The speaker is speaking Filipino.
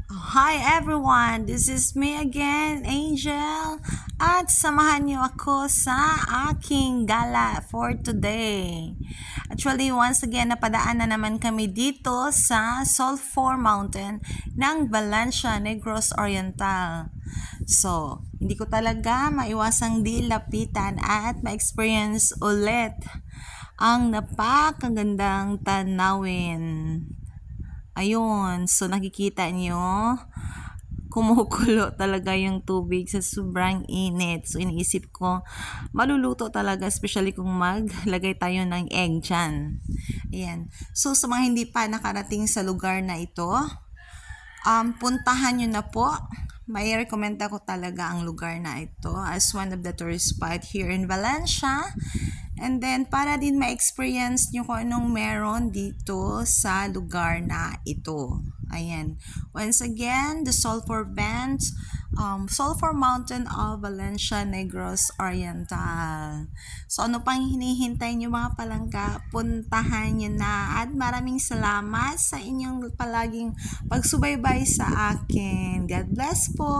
Hi everyone! This is me again, Angel. At samahan niyo ako sa aking gala for today. Actually, once again, napadaan na naman kami dito sa Sulphur Mountain ng Valencia, Negros Oriental. So, hindi ko talaga maiwasang dilapitan at ma-experience ulit ang napakagandang tanawin. Ayun, so nakikita nyo, kumukulo talaga yung tubig sa sobrang init. So iniisip ko, maluluto talaga, especially kung maglagay tayo ng egg dyan. Ayan. So sa mga hindi pa nakarating sa lugar na ito, puntahan nyo na po. May recommend ako talaga ang lugar na ito as one of the tourist spot here in Valencia. And then, para din ma-experience nyo kung anong meron dito sa lugar na ito. Ayan. Once again, the Sulphur Band, Sulphur Mountain of Valencia, Negros Oriental. So, ano pang hinihintay nyo mga palangga? Puntahan nyo na. At maraming salamat sa inyong palaging pagsubaybay sa akin. God bless po!